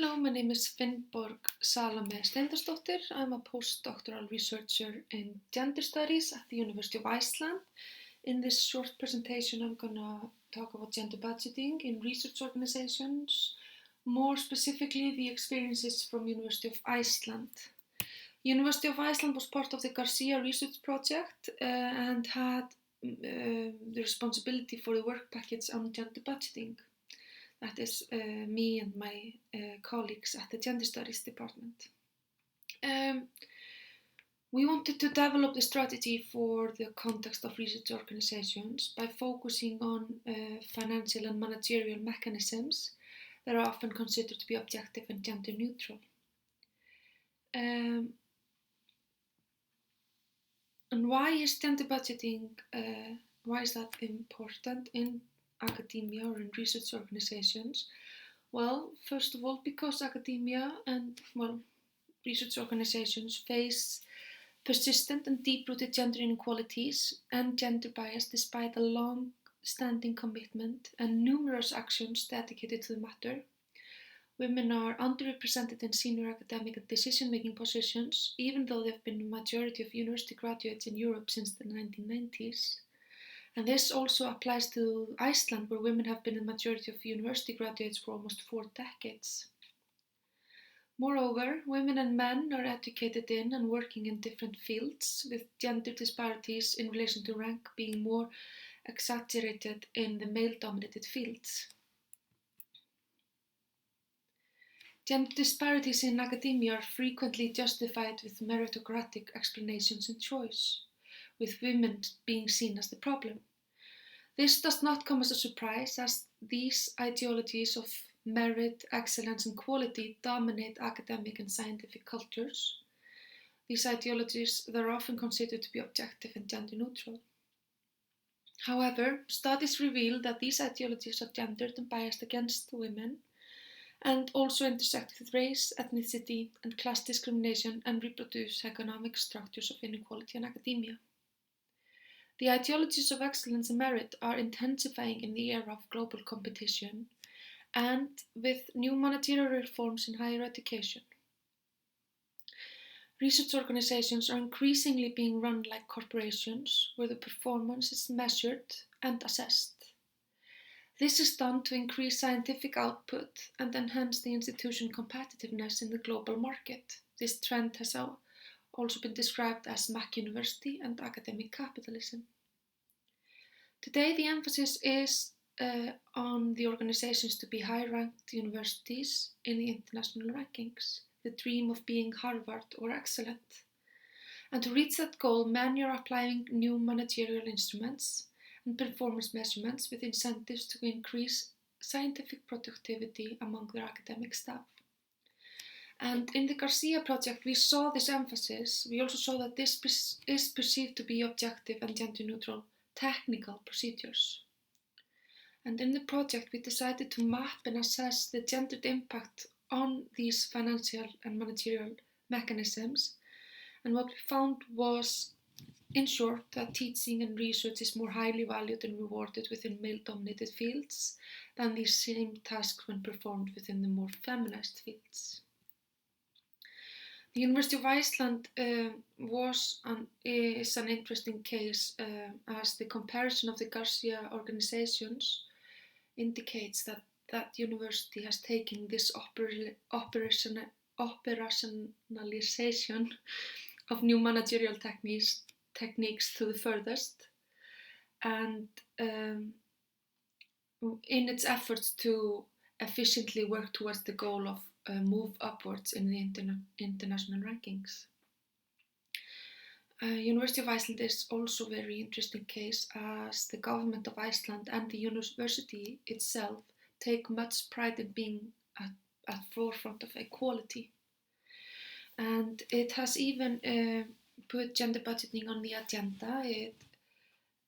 Hello, my name is Finnborg Salome Steindorsdóttir. I'm a postdoctoral researcher in gender studies at the University of Iceland. In this short presentation, I'm going to talk about gender budgeting in research organizations, more specifically the experiences from University of Iceland. University of Iceland was part of the Garcia Research Project and had the responsibility for the work package on gender budgeting. That is me and my colleagues at the Gender Studies Department. We wanted to develop the strategy for the context of research organizations by focusing on financial and managerial mechanisms that are often considered to be objective and gender neutral. And why is gender budgeting, why is that important in academia or in research organizations? Well, first of all, because academia and, research organizations face persistent and deep-rooted gender inequalities and gender bias despite a long-standing commitment and numerous actions dedicated to the matter. Women are underrepresented in senior academic and decision-making positions, even though there have been a majority of university graduates in Europe since the 1990s. And this also applies to Iceland, where women have been the majority of university graduates for almost 4 decades. Moreover, women and men are educated in and working in different fields, with gender disparities in relation to rank being more exaggerated in the male-dominated fields. Gender disparities in academia are frequently justified with meritocratic explanations and choice, with women being seen as the problem. This does not come as a surprise, as these ideologies of merit, excellence, and quality dominate academic and scientific cultures. These ideologies that are often considered to be objective and gender neutral. However, studies reveal that these ideologies are gendered and biased against women, and also intersect with race, ethnicity, and class discrimination and reproduce economic structures of inequality in academia. The ideologies of excellence and merit are intensifying in the era of global competition and with new managerial reforms in higher education. Research organizations are increasingly being run like corporations, where the performance is measured and assessed. This is done to increase scientific output and enhance the institution's competitiveness in the global market. This trend has also been described as Mac University and academic capitalism. Today, the emphasis is on the organizations to be high-ranked universities in the international rankings, the dream of being Harvard or excellent. And to reach that goal, many are applying new managerial instruments and performance measurements with incentives to increase scientific productivity among their academic staff. And in the Garcia project, we saw this emphasis. We also saw that this is perceived to be objective and gender neutral technical procedures. And in the project, we decided to map and assess the gendered impact on these financial and managerial mechanisms. And what we found was, in short, that teaching and research is more highly valued and rewarded within male-dominated fields than these same tasks when performed within the more feminized fields. The University of Iceland is an interesting case as the comparison of the Garcia organizations indicates that that university has taken this operationalization of new managerial techniques to the furthest, and in its efforts to efficiently work towards the goal of move upwards in the international rankings. University of Iceland is also a very interesting case, as the government of Iceland and the university itself take much pride in being at forefront of equality. And it has even put gender budgeting on the agenda. It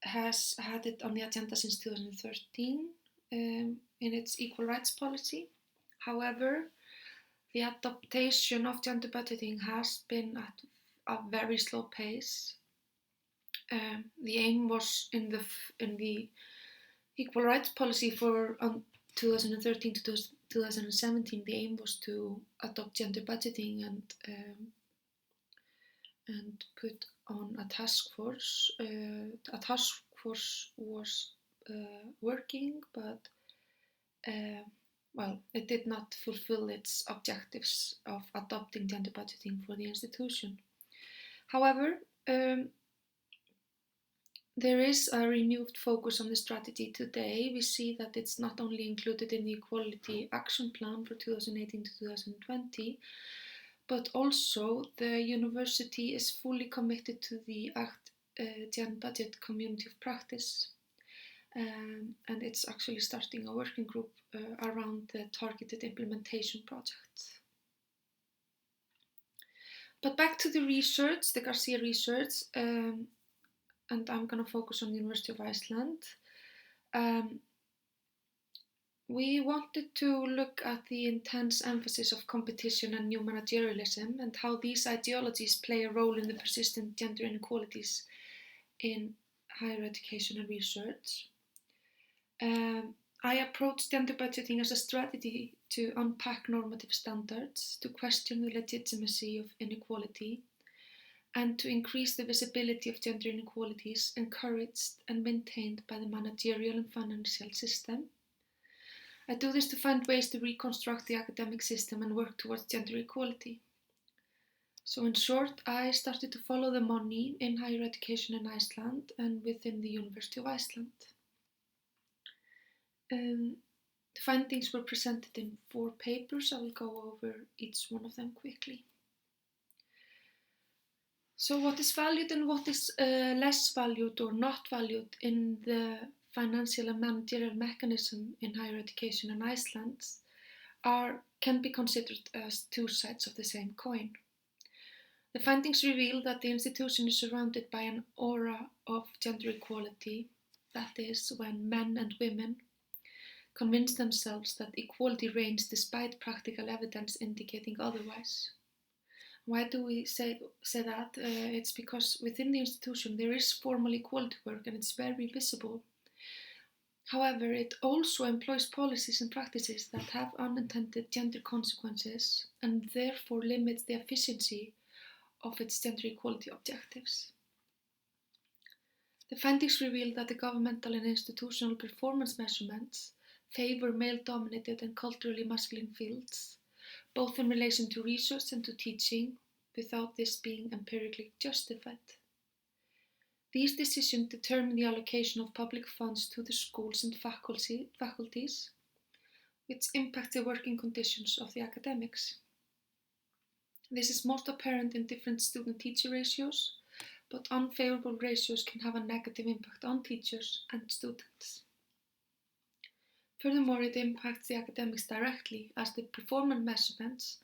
has had it on the agenda since 2013 in its equal rights policy. However, the adaptation of gender budgeting has been at a very slow pace. The aim was in the equal rights policy for 2013 to 2017, the aim was to adopt gender budgeting and put on a task force. A task force was working, but it did not fulfill its objectives of adopting gender budgeting for the institution. However, there is a renewed focus on the strategy today. We see that it's not only included in the Equality Action Plan for 2018 to 2020, but also the university is fully committed to the ACT Gen Budget Community of Practice. And it's actually starting a working group around the targeted implementation project. But back to the research, the Garcia research, and I'm going to focus on the University of Iceland. We wanted to look at the intense emphasis of competition and new managerialism and how these ideologies play a role in the persistent gender inequalities in higher education and research. I approached gender budgeting as a strategy to unpack normative standards, to question the legitimacy of inequality, and to increase the visibility of gender inequalities encouraged and maintained by the managerial and financial system. I do this to find ways to reconstruct the academic system and work towards gender equality. So in short, I started to follow the money in higher education in Iceland and within the University of Iceland. The findings were presented in 4 papers. I will go over each one of them quickly. So what is valued and what is less valued or not valued in the financial and managerial mechanism in higher education in Iceland can be considered as 2 sides of the same coin. The findings reveal that the institution is surrounded by an aura of gender equality, that is, when men and women convince themselves that equality reigns despite practical evidence indicating otherwise. Why do we say that? It's because within the institution there is formal equality work and it's very visible. However, it also employs policies and practices that have unintended gender consequences and therefore limits the efficiency of its gender equality objectives. The findings reveal that the governmental and institutional performance measurements favor male-dominated and culturally masculine fields, both in relation to research and to teaching, without this being empirically justified. These decisions determine the allocation of public funds to the schools and faculties, which impact the working conditions of the academics. This is most apparent in different student-teacher ratios, but unfavorable ratios can have a negative impact on teachers and students. Furthermore, it impacts the academics directly, as the performance measurements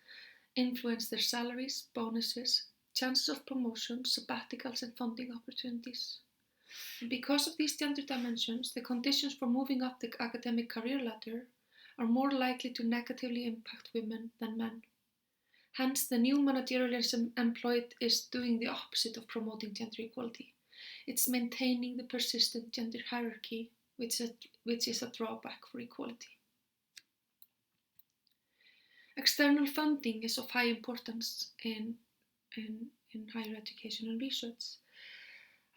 influence their salaries, bonuses, chances of promotion, sabbaticals, and funding opportunities. And because of these gender dimensions, the conditions for moving up the academic career ladder are more likely to negatively impact women than men. Hence, the new managerialism employed is doing the opposite of promoting gender equality. It's maintaining the persistent gender hierarchy, which is a drawback for equality. External funding is of high importance in higher education and research,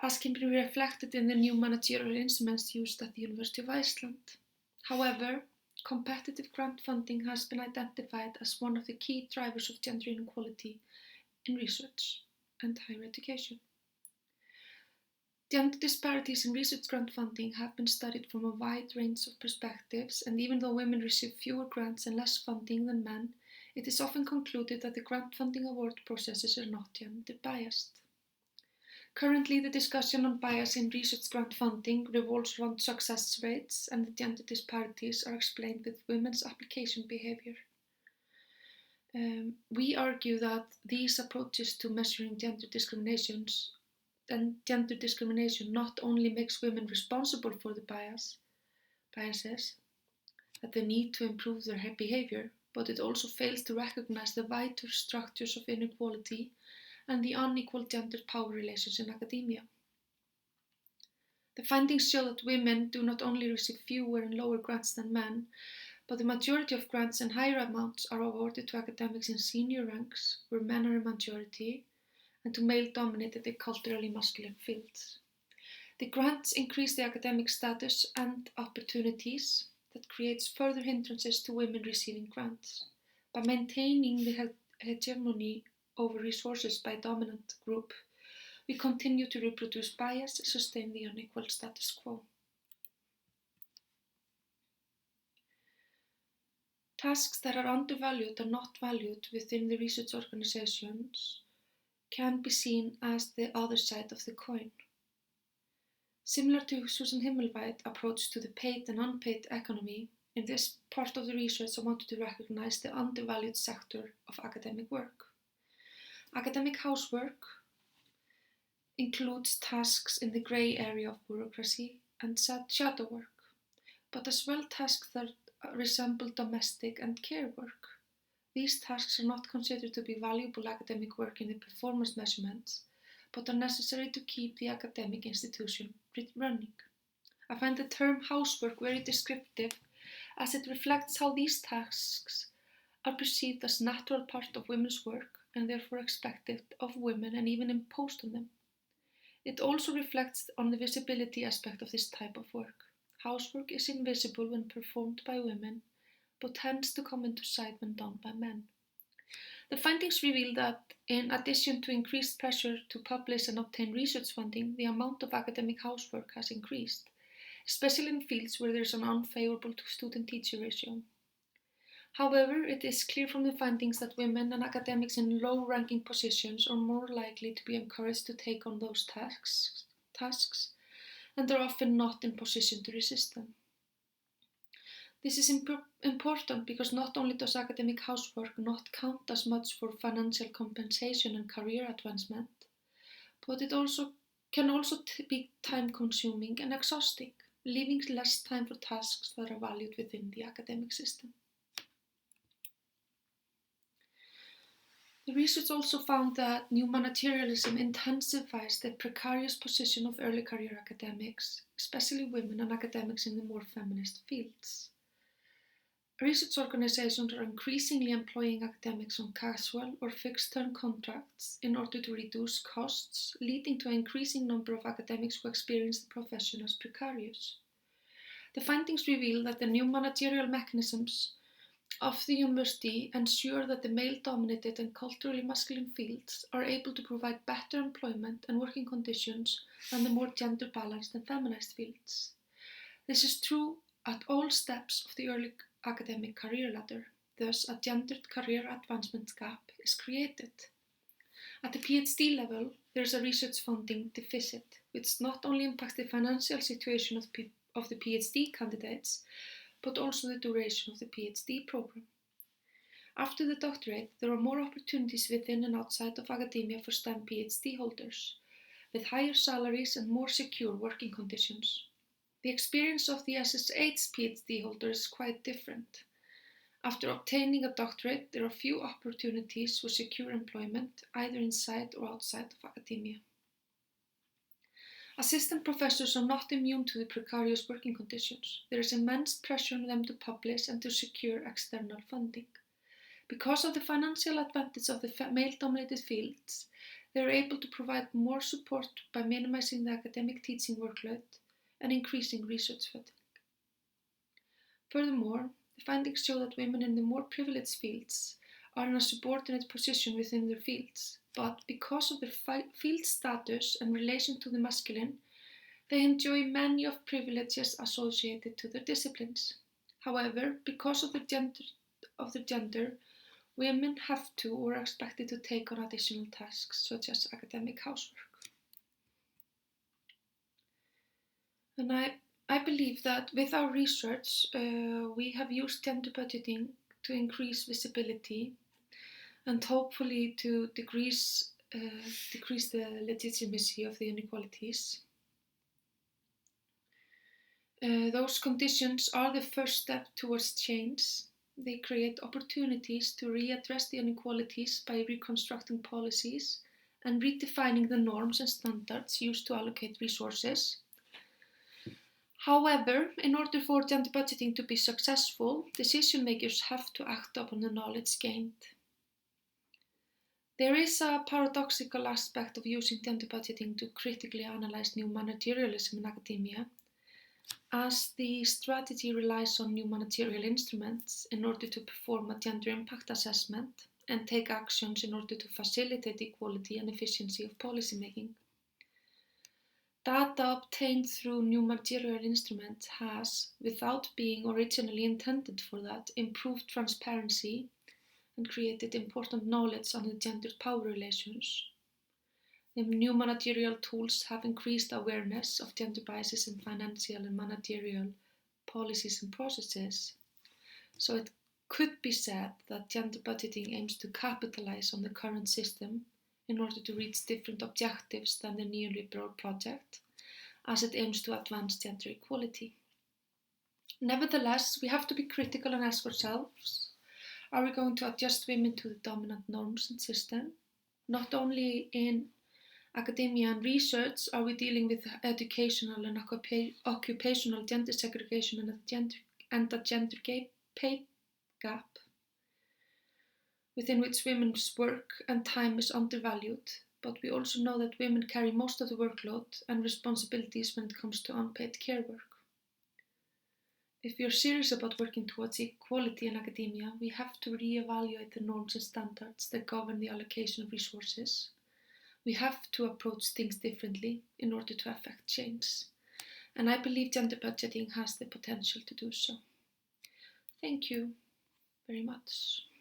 as can be reflected in the new managerial instruments used at the University of Iceland. However, competitive grant funding has been identified as one of the key drivers of gender inequality in research and higher education. Gender disparities in research grant funding have been studied from a wide range of perspectives, and even though women receive fewer grants and less funding than men, it is often concluded that the grant funding award processes are not gender biased. Currently, the discussion on bias in research grant funding revolves around success rates, and the gender disparities are explained with women's application behavior. We argue that these approaches to measuring gender discrimination not only makes women responsible for the biases, that they need to improve their behavior, but it also fails to recognize the wider structures of inequality and the unequal gendered power relations in academia. The findings show that women do not only receive fewer and lower grants than men, but the majority of grants and higher amounts are awarded to academics in senior ranks, where men are a majority, and to male-dominated and culturally masculine fields. The grants increase the academic status and opportunities that creates further hindrances to women receiving grants. By maintaining the hegemony over resources by a dominant group, we continue to reproduce bias and sustain the unequal status quo. Tasks that are undervalued or not valued within the research organizations can be seen as the other side of the coin. Similar to Susan Himmelwald's approach to the paid and unpaid economy, in this part of the research I wanted to recognize the undervalued sector of academic work. Academic housework includes tasks in the grey area of bureaucracy and shadow work, but as well tasks that resemble domestic and care work. These tasks are not considered to be valuable academic work in the performance measurements, but are necessary to keep the academic institution running. I find the term housework very descriptive, as it reflects how these tasks are perceived as natural part of women's work and therefore expected of women and even imposed on them. It also reflects on the visibility aspect of this type of work. Housework is invisible when performed by women, but tends to come into sight when done by men. The findings reveal that, in addition to increased pressure to publish and obtain research funding, the amount of academic housework has increased, especially in fields where there is an unfavorable student-teacher ratio. However, it is clear from the findings that women and academics in low-ranking positions are more likely to be encouraged to take on those tasks, and are often not in position to resist them. This is important because not only does academic housework not count as much for financial compensation and career advancement, but it can also be time-consuming and exhausting, leaving less time for tasks that are valued within the academic system. The research also found that new managerialism intensifies the precarious position of early career academics, especially women and academics in the more feminist fields. Research organizations are increasingly employing academics on casual or fixed-term contracts in order to reduce costs, leading to an increasing number of academics who experience the profession as precarious. The findings reveal that the new managerial mechanisms of the university ensure that the male-dominated and culturally masculine fields are able to provide better employment and working conditions than the more gender-balanced and feminized fields. This is true at all steps of the early academic career ladder. Thus, a gendered career advancement gap is created. At the PhD level, there is a research funding deficit, which not only impacts the financial situation of the PhD candidates, but also the duration of the PhD program. After the doctorate, there are more opportunities within and outside of academia for STEM PhD holders, with higher salaries and more secure working conditions. The experience of the SSH PhD holder is quite different. After obtaining a doctorate, there are few opportunities for secure employment, either inside or outside of academia. Assistant professors are not immune to the precarious working conditions. There is immense pressure on them to publish and to secure external funding. Because of the financial advantage of the male-dominated fields, they are able to provide more support by minimizing the academic teaching workload and increasing research funding. Furthermore, the findings show that women in the more privileged fields are in a subordinate position within their fields, but because of their field status and relation to the masculine, they enjoy many of privileges associated to their disciplines. However, because of their gender, women have to or are expected to take on additional tasks such as academic housework. And I believe that with our research, we have used gender budgeting to increase visibility and hopefully to decrease the legitimacy of the inequalities. Those conditions are the first step towards change. They create opportunities to readdress the inequalities by reconstructing policies and redefining the norms and standards used to allocate resources. However, in order for gender budgeting to be successful, decision makers have to act upon the knowledge gained. There is a paradoxical aspect of using gender budgeting to critically analyze new managerialism in academia, as the strategy relies on new managerial instruments in order to perform a gender impact assessment and take actions in order to facilitate equality and efficiency of policymaking. Data obtained through new managerial instruments has, without being originally intended for that, improved transparency and created important knowledge on the gendered power relations. The new managerial tools have increased awareness of gender biases in financial and managerial policies and processes. So it could be said that gender budgeting aims to capitalize on the current system in order to reach different objectives than the neoliberal project, as it aims to advance gender equality. Nevertheless, we have to be critical and ask ourselves, are we going to adjust women to the dominant norms and system? Not only in academia and research are we dealing with educational and occupational gender segregation and a gender pay gap, within which women's work and time is undervalued, but we also know that women carry most of the workload and responsibilities when it comes to unpaid care work. If we are serious about working towards equality in academia, we have to re-evaluate the norms and standards that govern the allocation of resources. We have to approach things differently in order to affect change. And I believe gender budgeting has the potential to do so. Thank you very much.